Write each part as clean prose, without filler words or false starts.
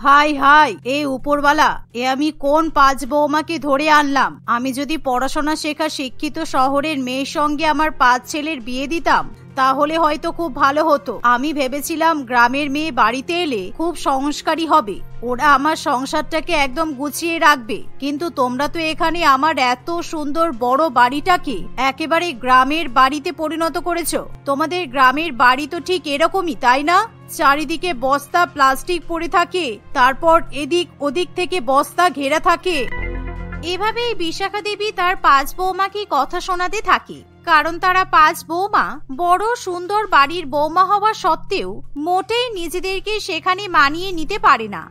High high, এ উপরওয়ালা, এ আমি কোন পাঁচ বৌমাকে ধরে আনলাম? আমি যদি পড়াশোনা শেখা শিক্ষিত শহরের মেয়ের সঙ্গে আমার 5 ছেলের বিয়ে দিতাম তাহলে হয়তো খুব ভালো হতো। আমি ভেবেছিলাম গ্রামের মেয়ে বাড়িতে এলে খুব সংস্কারী হবে, ওরা আমার সংসারটাকে একদম গুছিয়ে রাখবে। কিন্তু তোমরা তো এখানে আমার এত সুন্দর বড় বাড়িটাকে একেবারে গ্রামের বাড়িতে পরিণত করেছো। তোমাদের গ্রামের বাড়ি তো ঠিক এরকমই, তাই না? চারিদিকে বস্তা প্লাস্টিক পড়ে থাকে, তারপর এদিক ওদিক থেকে বস্তা ঘেরা থাকে। এভাবেই বিশাখা দেবী তার 5 বৌমাকে কথা শোনাতে থাকে, কারণ তারা 5 বৌমা বড় সুন্দর বাড়ির বৌমা হওয়া সত্ত্বেও মোটেই নিজেদেরকে সেখানে মানিয়ে নিতে পারে না।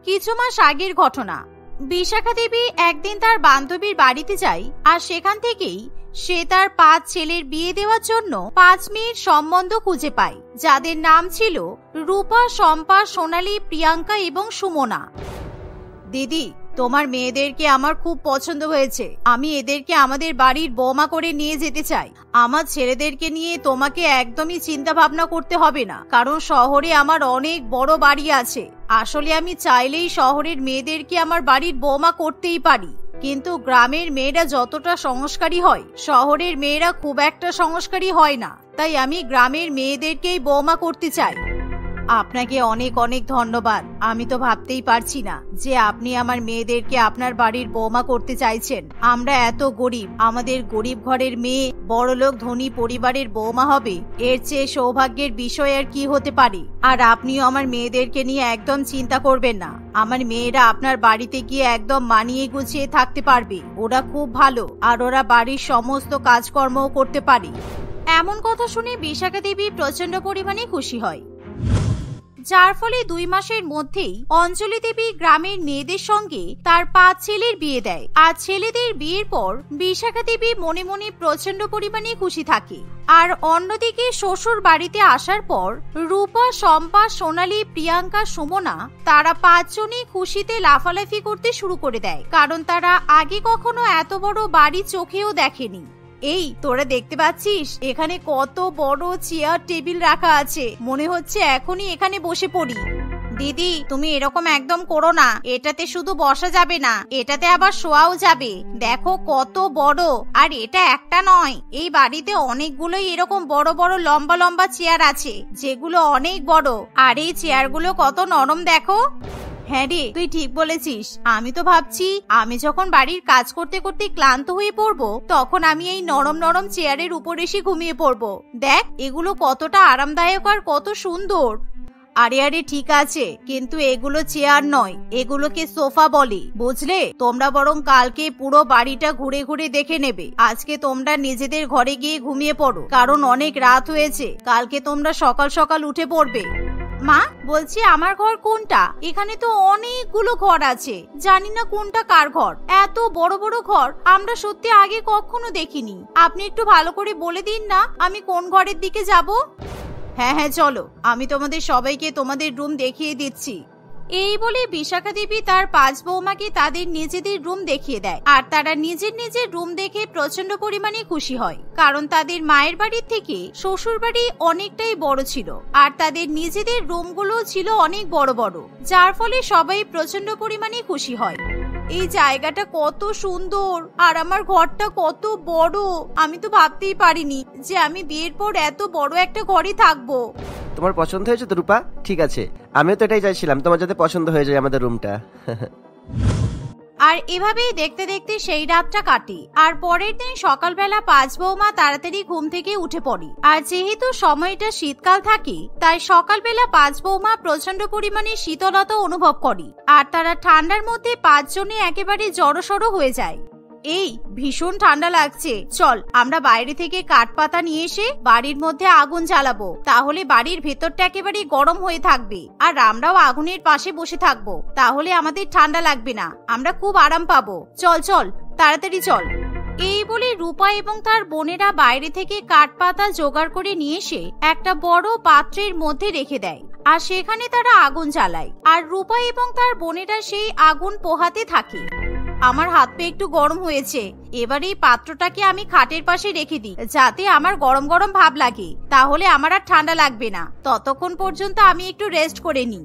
কিছু মাস আগের ঘটনা। বিশাখা দেবী একদিন তার বান্ধবীর বাড়িতে যায়, আর সেখান থেকেই সে তার 5 ছেলের বিয়ে দেওয়ার জন্য 5 মেয়ের সম্বন্ধ খুঁজে পায়, যাদের নাম ছিল রূপা, শম্পা, সোনালী, প্রিয়াঙ্কা এবং সুমনা। দিদি, তোমার মেয়েদেরকে আমার খুব পছন্দ হয়েছে। আমি এদেরকে আমাদের বাড়ির বৌমা করে নিয়ে যেতে চাই। আমার ছেলেদেরকে নিয়ে তোমাকে একদমই চিন্তা ভাবনা করতে হবে না, কারণ শহরে আমার অনেক বড় বাড়ি আছে। আসলে আমি চাইলেই শহরের মেয়েদেরকে আমার বাড়ির বৌমা করতেই পারি, কিন্তু গ্রামের মেয়েরা যতটা সংস্কারী হয় শহরের মেয়েরা খুব একটা সংস্কারী হয় না। তাই আমি গ্রামের মেয়েদেরকেই বৌমা করতে চাই। আপনাকে অনেক অনেক ধন্যবাদ। আমি তো ভাবতেই পারছি না যে আপনি আমার মেয়েদেরকে আপনার বাড়ির বৌমা করতে চাইছেন। আমরা এত গরিব, আমাদের গরিব ঘরের মেয়ে বড়লোক ধনী পরিবারের বৌমা হবে, এর চেয়ে সৌভাগ্যের বিষয় আর কি হতে পারে? আর আপনিও আমার মেয়েদেরকে নিয়ে একদম চিন্তা করবেন না। আমার মেয়েরা আপনার বাড়িতে গিয়ে একদম মানিয়ে গুছিয়ে থাকতে পারবে। ওরা খুব ভালো, আর ওরা বাড়ির সমস্ত কাজকর্মও করতে পারে। এমন কথা শুনে বিশাখা দেবী প্রচন্ড পরিমাণে খুশি হয়, যার ফলে 2 মাসের মধ্যেই অঞ্জলি দেবী গ্রামের মেয়েদের সঙ্গে তার 5 ছেলের বিয়ে দেয়। আর ছেলেদের বিয়ের পর বিশাখা দেবী মনে মনে প্রচন্ড পরিমাণে খুশি থাকে। আর অন্যদিকে শ্বশুর বাড়িতে আসার পর রূপা, শম্পা, সোনালী, প্রিয়াঙ্কা, সুমনা তারা 5 জনই খুশিতে লাফালাফি করতে শুরু করে দেয়, কারণ তারা আগে কখনো এত বড় বাড়ি চোখেও দেখেনি। এই তোরা দেখতে পাচ্ছিস এখানে কত বড় চেয়ার টেবিল রাখা আছে, মনে হচ্ছে এখনই এখানে বসে পড়ি। দিদি, তুমি এরকম একদম করো না, এটাতে শুধু বসা যাবে না, এটাতে আবার শোয়াও যাবে। দেখো কত বড়, আর এটা একটা নয়, এই বাড়িতে অনেকগুলোই এরকম বড় বড় লম্বা লম্বা চেয়ার আছে, যেগুলো অনেক বড়। আর এই চেয়ারগুলো কত নরম দেখো। হ্যাঁ রে, তুই ঠিক বলেছিস। আমি তো ভাবছি আমি যখন বাড়ির কাজ করতে করতে ক্লান্ত হয়ে পড়বো, তখন আমি এই নরম নরম চেয়ারের উপর এসে ঘুমিয়ে পড়বো। দেখ এগুলো কতটা আরামদায়ক আর কত সুন্দর। আরে আরে ঠিক আছে, কিন্তু এগুলো চেয়ার নয়, এগুলোকে সোফা বলে, বুঝলে? তোমরা বরং কালকে পুরো বাড়িটা ঘুরে ঘুরে দেখে নেবে। আজকে তোমরা নিজেদের ঘরে গিয়ে ঘুমিয়ে পড়ো, কারণ অনেক রাত হয়েছে। কালকে তোমরা সকাল সকাল উঠে পড়বে। মা, বলছি আমার ঘর কোনটা? এখানে তো অনেকগুলো ঘর আছে, জানি না কোনটা কার ঘর। এত বড় বড় ঘর আমরা সত্যি আগে কখনো দেখিনি। আপনি একটু ভালো করে বলে দিন না, আমি কোন ঘরের দিকে যাব? হ্যাঁ হ্যাঁ চলো, আমি তোমাদের সবাইকে তোমাদের রুম দেখিয়ে দিচ্ছি। এই বলে বিশাখা দেবী তার 5 বৌমাকে তাদের নিজেদের রুম দেখিয়ে দেয়। আর তারা নিজের নিজের রুম দেখে প্রচন্ড পরিমাণে খুশি হয়, কারণ তাদের মায়ের বাড়ির থেকে শ্বশুর বাড়ি অনেকটাই বড় ছিল, আর তাদের নিজেদের রুমগুলো ছিল অনেক বড় বড়, যার ফলে সবাই প্রচন্ড পরিমাণে খুশি হয়। এই জায়গাটা কত সুন্দর, আর আমার ঘরটা কত বড়। আমি তো ভাবতেই পারিনি যে আমি বিয়ের পর এত বড় একটা ঘরে থাকবো। তোমার পছন্দ হয়েছে তো রূপা? ঠিক আছে, আমিও তো এটাই চাইছিলাম, তোমার যাতে পছন্দ হয়ে যায় আমাদের রুমটা। আর এভাবেই দেখতে দেখতে সেই রাতটা কাটে। আর পরের দিন সকালবেলা 5 বৌমা তাড়াতাড়ি ঘুম থেকে উঠে পড়ে। আর যেহেতু সময়টা শীতকাল থাকে, তাই সকালবেলা 5 বৌমা প্রচন্ড পরিমাণে শীতলতা অনুভব করে। আর তারা ঠান্ডার মধ্যে 5 জনে একেবারে জড়সড় হয়ে যায়। এই ভীষণ ঠান্ডা লাগছে, চল আমরা বাইরে থেকে কাঠ পাতা নিয়ে এসে বাড়ির মধ্যে আগুন জ্বালাবো, তাহলে বাড়ির ভেতরটা একেবারে গরম হয়ে থাকবে। আর আমরাও আগুনের পাশে বসে থাকবো, তাহলে আমাদের ঠান্ডা লাগবে না, আমরা খুব আরাম পাবো। চল চল তাড়াতাড়ি চল। এই বলে রূপা এবং তার বোনেরা বাইরে থেকে কাঠ পাতা জোগাড় করে নিয়ে এসে একটা বড় পাত্রের মধ্যে রেখে দেয়। আর সেখানে তারা আগুন জ্বালায়। আর রূপা এবং তার বোনেরা সেই আগুন পোহাতে থাকে। আমার হাত পা একটু গরম হয়েছে, এবার এই পাত্রটাকে আমি খাটের পাশে রেখে দিই, যাতে আমার গরম গরম ভাব লাগে, তাহলে আমার আর ঠান্ডা লাগবে না। ততক্ষণ পর্যন্ত আমি একটু রেস্ট করে নিই।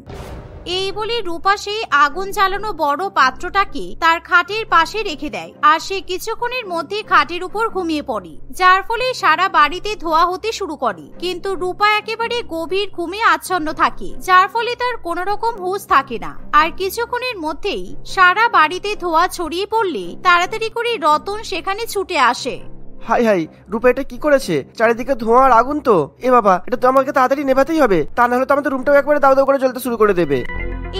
এই বলে রূপা সেই আগুন জ্বালানো বড় পাত্রটাকে তার খাটের পাশে রেখে দেয় আর সে কিছুক্ষণের মধ্যে খাটের উপর ঘুমিয়ে পড়ে, যার ফলে সারা বাড়িতে ধোঁয়া হতে শুরু করে। কিন্তু রূপা একেবারে গভীর ঘুমে আচ্ছন্ন থাকে, যার ফলে তার কোনো রকম হুঁশ থাকে না। আর কিছুক্ষণের মধ্যেই সারা বাড়িতে ধোঁয়া ছড়িয়ে পড়লে তাড়াতাড়ি করে রতন সেখানে ছুটে আসে। হাই হাই, রূপা এটা কি করেছে? চারিদিকে ধোঁয়া আর আগুন তো। এ বাবা, এটা তো আমাকে তাড়াতাড়ি নেভাতেই হবে, তা না হলে তো আমাদের রুমটাও একবারে দাউ দাউ করে জ্বলতে শুরু করে দেবে।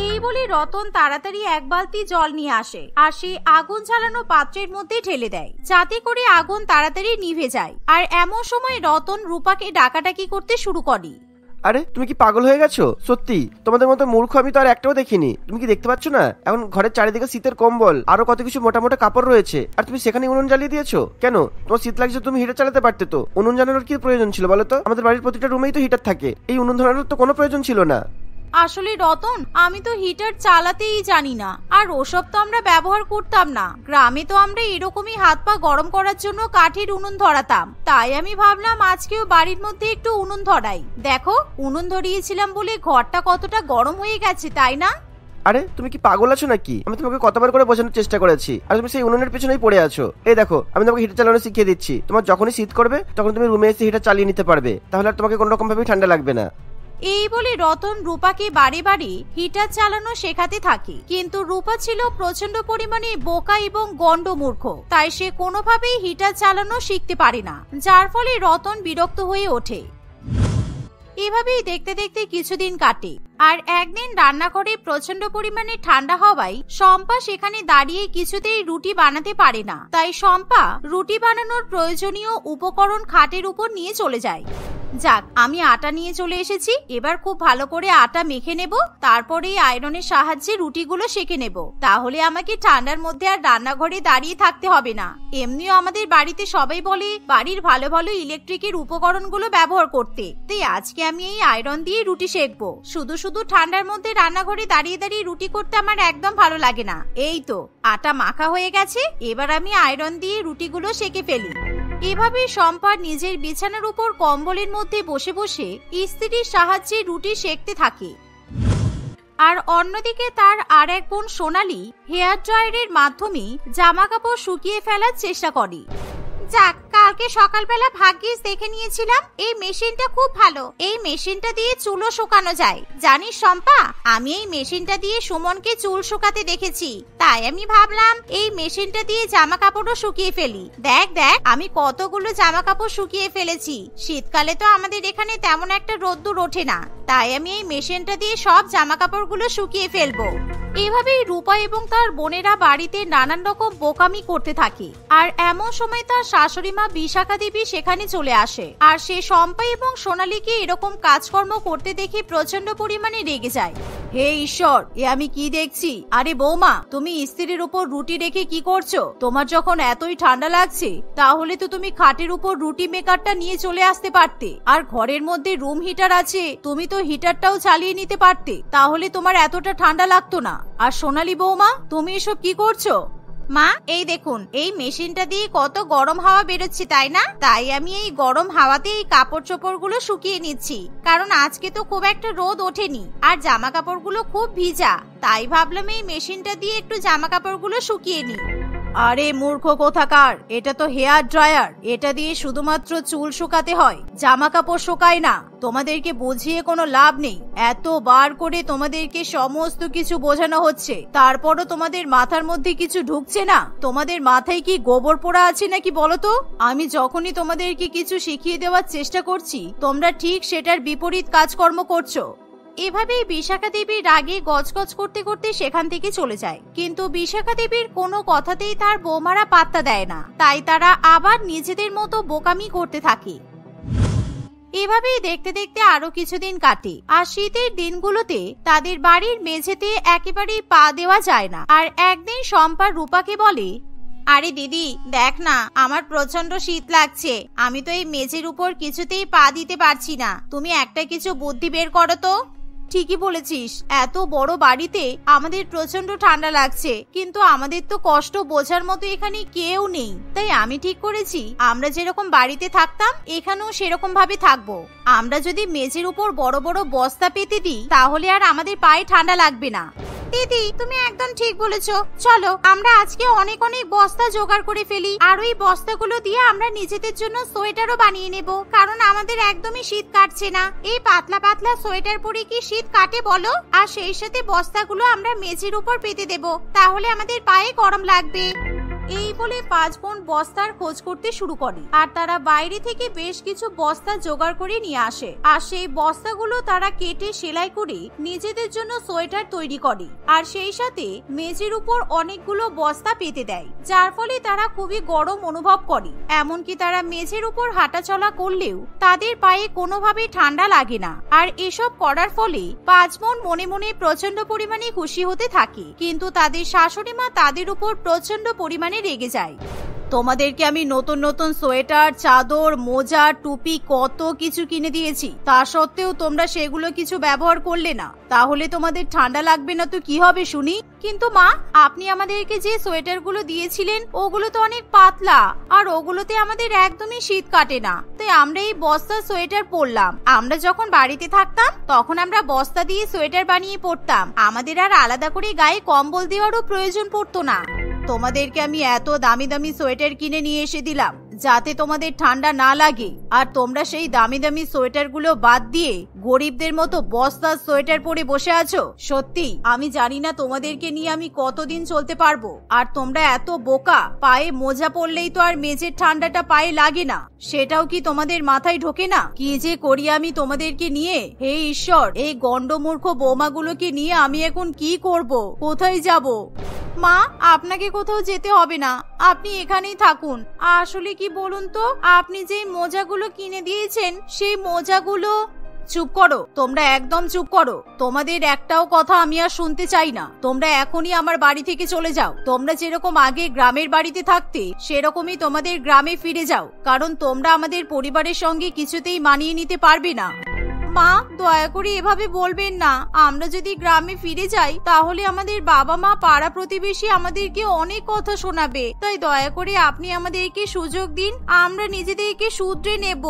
এই বলে রতন তাড়াতাড়ি এক বালতি জল নিয়ে আসে আর সেই আগুন জ্বালানো পাত্রের মধ্যে ঢেলে দেয়, যাতে করে আগুন তাড়াতাড়ি নিভে যায়। আর এমন সময় রতন রূপাকে ডাকাডাকি করতে শুরু করে। আরে তুমি কি পাগল হয়ে গেছো? সত্যি তোমাদের মতো মূর্খ আমি তো আর একটাও দেখিনি। তুমি কি দেখতে পাচ্ছ না এখন ঘরের চারিদিকে শীতের কম্বল আরো কত কিছু মোটা মোটা কাপড় রয়েছে, আর তুমি সেখানে উনুন জ্বালিয়ে দিয়েছো কেন? তোমার শীত লাগছে, তুমি হিটার চালাতে পারতে তো। উনুন জ্বালানোর কি প্রয়োজন ছিল বলো তো? আমাদের বাড়ির প্রতিটা রুমেই তো হিটার থাকে, এই উনুন ধরানোর তো কোনো প্রয়োজন ছিল না। আসলে রতন, আমি তো হিটার চালাতেই জানি না, আর ওসব তো আমরা ব্যবহার করতাম না। গ্রামে তো আমরা এরকমই হাত পা গরম করার জন্য কাঠের উনুন ধরাতাম, তাই আমি ভাবলাম আজকেও বাড়ির মধ্যে একটু উনুন ধরাই। দেখো, উনুন ধরিয়েছিলাম বলে ঘরটা কতটা গরম হয়ে গেছে, তাই না? আরে তুমি কি পাগল আছো নাকি? আমি তোমাকে কতবার করে বোঝানোর চেষ্টা করেছি, আর তুমি সেই উনুনের পিছনেই পড়ে আছো। এই দেখো, আমি তোমাকে হিটার চালানো শিখিয়ে দিচ্ছি। তোমার যখনই শীত করবে তখন তুমি রুমে এসে হিটার চালিয়ে নিতে পারবে, তাহলে আর তোমাকে কোনো রকম ভাবে ঠান্ডা লাগবে না। এই বলে রতন রূপাকে বারে বারে হিটার চালানো শেখাতে থাকে, কিন্তু রূপা ছিল প্রচন্ড পরিমাণে বোকা এবং গন্ডমূর্খ, তাই সে কোনোভাবেই হিটার চালানো শিখতে পারে না, যার ফলে রতন বিরক্ত হয়ে ওঠে। এভাবেই দেখতে দেখতে কিছুদিন কাটে। আর একদিন রান্নাঘরে প্রচন্ড পরিমাণে ঠান্ডা হওয়ায় শম্পা সেখানে দাঁড়িয়ে কিছুতেই রুটি বানাতে পারে না, তাই শম্পা রুটি বানানোর প্রয়োজনীয় উপকরণ খাটের উপর নিয়ে চলে যায়। যাক, আমি আটা নিয়ে চলে এসেছি, এবার খুব ভালো করে আটা মেখে নেব, তারপরে আয়রনের সাহায্যে রুটিগুলো সেঁকে নেব, তাহলে আমাকে ঠান্ডার মধ্যে আর রান্নাঘরে দাঁড়িয়ে থাকতে হবে না। এমনিও আমাদের বাড়িতে সবাই বলে বাড়ির ভালো ভালো ইলেকট্রিকের উপকরণগুলো ব্যবহার করতে, তাই আজকে আমি এই আয়রন দিয়ে রুটি সেঁকবো। শুধু শুধু ঠান্ডার মধ্যে রান্নাঘরে দাঁড়িয়ে দাঁড়িয়ে রুটি করতে আমার একদম ভালো লাগে না। এই তো আটা মাখা হয়ে গেছে, এবার আমি আয়রন দিয়ে রুটিগুলো সেঁকে ফেলি। এভাবে শম্পা নিজের বিছানার উপর কম্বলের মধ্যে বসে বসে ইস্ত্রির সাহায্যে রুটি সেঁকতে থাকে। আর অন্যদিকে তার আর এক বোন সোনালি হেয়ার ড্রায়ারের মাধ্যমে জামা কাপড় শুকিয়ে ফেলার চেষ্টা করে। যাক, কালকে সকালবেলা ভাগ্যিস দেখে নিয়েছিলাম এই মেশিনটা খুব ভালো, এই মেশিনটা দিয়ে চুলও শুকানো যায়। জানিস শম্পা, আমি এই মেশিনটা দিয়ে সুমনকে চুল শুকাতে দেখেছি, তাই আমি ভাবলাম এই মেশিনটা দিয়ে জামা কাপড়ও শুকিয়ে ফেলি। দেখ দেখ, আমি কতগুলো জামা কাপড় শুকিয়ে ফেলেছি। শীতকালে তো আমাদের এখানে তেমন একটা রোদ্দুর ওঠে না, তাই আমি এই মেশিনটা দিয়ে সব জামা কাপড়গুলো শুকিয়ে ফেলবো। এভাবেই রূপা এবং তার বোনেরা বাড়িতে নানান রকম বোকামি করতে থাকে। আর এমন সময় তার শাশুড়ি মা বিশাখা দেবী সেখানে চলে আসে, আর সে শম্পা এবং সোনালীকে এরকম কাজকর্ম করতে দেখে প্রচন্ড পরিমাণে রেগে যায়। হে ঈশ্বর, এ আমি কি দেখছি? আরে বৌমা, তুমি ইস্ত্রির উপর রুটি রেখে কি করছো? তোমার যখন এতই ঠান্ডা লাগছে তাহলে তো তুমি খাটের উপর রুটি মেকারটা নিয়ে চলে আসতে পারতে, আর ঘরের মধ্যে রুম হিটার আছে, তুমি তো হিটারটাও চালিয়ে নিতে পারতে, তাহলে তোমার এতটা ঠান্ডা লাগতো না। আর সোনালী বৌমা, তুমি এসব কি করছো? মা, এই দেখুন, এই মেশিনটা দিয়ে কত গরম হাওয়া বেরোচ্ছে, তাই না? তাই আমি এই গরম হাওয়াতে এই কাপড় চোপড় গুলো শুকিয়ে নিচ্ছি, কারণ আজকে তো খুব একটা রোদ ওঠেনি আর জামা কাপড় গুলো খুব ভিজা, তাই ভাবলাম এই মেশিনটা দিয়ে একটু জামা কাপড় গুলো শুকিয়ে নি। আরে মূর্খ কোথাকার, এটা তো হেয়ার ড্রায়ার, এটা দিয়ে শুধুমাত্র চুল শুকাতে হয়, জামা কাপড় শুকায় না। তোমাদেরকে বুঝিয়ে কোনো লাভ নেই, এতবার করে তোমাদেরকে সমস্ত কিছু বোঝানো হচ্ছে, তারপরও তোমাদের মাথার মধ্যে কিছু ঢুকছে না। তোমাদের মাথায় কি গোবর পোড়া আছে নাকি বলো তো? আমি যখনই তোমাদেরকে কিছু শিখিয়ে দেওয়ার চেষ্টা করছি, তোমরা ঠিক সেটার বিপরীত কাজকর্ম করছো। এভাবেই বিশাখা দেবী রাগে গজগজ করতে করতে সেখান থেকে চলে যায়, কিন্তু বিশাখা দেবীর কোনো কথাতেই তার বৌমারা পাত্তা দেয় না, তাই তারা আবার নিজেদের মতো বোকামি করতে থাকে। এভাবেই দেখতে দেখতে আরো কিছুদিন কাটে, আর শীতের দিনগুলোতে তাদের বাড়ির মেঝেতে একেবারেই পা দেওয়া যায় না। আর একদিন শম্পা রূপাকে বলে, আরে দিদি দেখ না, আমার প্রচন্ড শীত লাগছে, আমি তো এই মেঝের উপর কিছুতেই পা দিতে পারছি না, তুমি একটা কিছু বুদ্ধি বের করো তো। ঠিকই বলেছিস, এত বড় বাড়িতে আমাদের প্রচন্ড ঠান্ডা লাগছে, কিন্তু আমাদের তো কষ্ট বোঝার মতো এখানে কেউ নেই। তাই আমি ঠিক করেছি আমরা যেরকম বাড়িতে থাকতাম এখানেও সেরকম ভাবে থাকবো। আমরা যদি মেঝের উপর বড় বড় বস্তা পেতে দিই তাহলে আর আমাদের পায়ে ঠান্ডা লাগবে না। দিদি, তুমি একদম ঠিক বলেছো। চলো আমরা আজকে অনেক অনেক বস্তা জোগাড় করে ফেলি, আর ওই বস্তাগুলো দিয়ে আমরা নিজেদের জন্য সোয়েটারও বানিয়ে নেব, কারণ আমাদের একদমই শীত কাটছে না। এই পাতলা পাতলা সোয়েটার পরে কি শীত কাটে বলো? আর সেই সাথে বস্তাগুলো আমরা মেঝের উপর পেতে দেব, তাহলে আমাদের পায়ে গরম লাগবে। এই বলে 5 বোন বস্তার খোঁজ করতে শুরু করে, আর তারা বাইরে থেকে বেশ কিছু বস্তা জোগাড় করে নিয়ে আসে। আর সেই বস্তাগুলো তারা কেটে সেলাই করে নিজেদের জন্য সোয়েটার তৈরি করে, আর সেই সাথে মেঝের উপর অনেকগুলো বস্তা পেতে দেয়, যার ফলে তারা খুবই গরম অনুভব করে। এমনকি তারা মেঝের উপর হাঁটাচলা করলেও তাদের পায়ে কোনোভাবেই ঠান্ডা লাগে না। আর এসব করার ফলে 5 বোন মনে মনে প্রচন্ড পরিমাণে খুশি হতে থাকে, কিন্তু তাদের শাশুড়ি মা তাদের উপর প্রচন্ড পরিমাণে রেগে যায়। তোমাদেরকে আমি নতুন নতুন সোয়েটার, চাদর, মোজা, টুপি কত কিছু কিনে দিয়েছি, তা সত্ত্বেও তোমরা সেগুলো কিছু ব্যবহার করলে না। তাহলে তোমাদের ঠান্ডা লাগবে না তো কি হবে শুনি? কিন্তু মা, আপনি আমাদেরকে যে সোয়েটারগুলো দিয়েছিলেন ওগুলো তো অনেক পাতলা, আর ওগুলোতে আমাদের একদমই শীত কাটে না। তাই আমরা এই বস্তা সোয়েটার পরলাম। আমরা যখন বাড়িতে থাকতাম তখন আমরা বস্তা দিয়ে সোয়েটার বানিয়ে পরতাম, আমাদের আর আলাদা করে গায়ে কম্বল দেওয়ারও প্রয়োজন পড়তো না। তোমাদেরকে আমি এত দামি দামি সোয়েটার কিনে নিয়ে এসে দিলাম যাতে তোমাদের ঠান্ডা না লাগে, আর তোমরা সেই দামি দামি সোয়েটার গুলো বাদ দিয়ে গরিবদের মতো বস্তার সোয়েটার পরে বসে আছো। সত্যি আমি জানি না তোমাদেরকে নিয়ে আমি কতদিন চলতে পারবো। আর তোমরা এত বোকা, পায়ে মোজা পরলেই তো আর মেঝের ঠান্ডাটা পায়ে লাগে না, সেটাও কি তোমাদের মাথায় ঢোকে না? কি যে করি আমি তোমাদেরকে নিয়ে, হে ঈশ্বর, এই গন্ডমূর্খ বৌমাগুলোকে নিয়ে আমি এখন কি করব, কোথায় যাব? মা, আপনাকে কোথাও যেতে হবে না, আপনি এখানেই থাকুন। আসলে কি বলুন তো, আপনি যে মোজাগুলো কিনে দিয়েছেন সেই মোজাগুলো... চুপ করো, তোমরা একদম চুপ করো। তোমাদের একটাও কথা আমি আর শুনতে চাই না। তোমরা এখনই আমার বাড়ি থেকে চলে যাও। তোমরা যেরকম আগে গ্রামের বাড়িতে থাকতে সেরকমই তোমাদের গ্রামে ফিরে যাও, কারণ তোমরা আমাদের পরিবারের সঙ্গে কিছুতেই মানিয়ে নিতে পারবে না। মা, দয়া করে এভাবে বলবেন না। আমরা যদি গ্রামে ফিরে যাই তাহলে আমাদের বাবা মা, পাড়া প্রতিবেশী আমাদেরকে অনেক কথা শোনাবে। তাই দয়া করে আপনি আমাদেরকে সুযোগ দিন, আমরা নিজেদেরকে শুধরে নেব।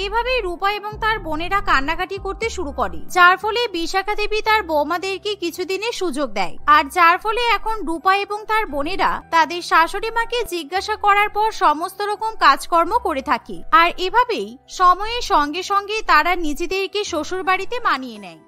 এভাবেই রূপা এবং তার বোনেরা কান্নাকাটি করতে শুরু করে, যার ফলে বিশাখা দেবী তার বৌমাদেরকে কিছুদিনের সুযোগ দেয়। আর যার ফলে এখন রূপা এবং তার বোনেরা তাদের শাশুড়ি মাকে জিজ্ঞাসা করার পর সমস্ত রকম কাজকর্ম করে থাকে। আর এভাবেই সময়ের সঙ্গে সঙ্গে তারা নিজেদেরকে শ্বশুর বাড়িতে মানিয়ে নেয়।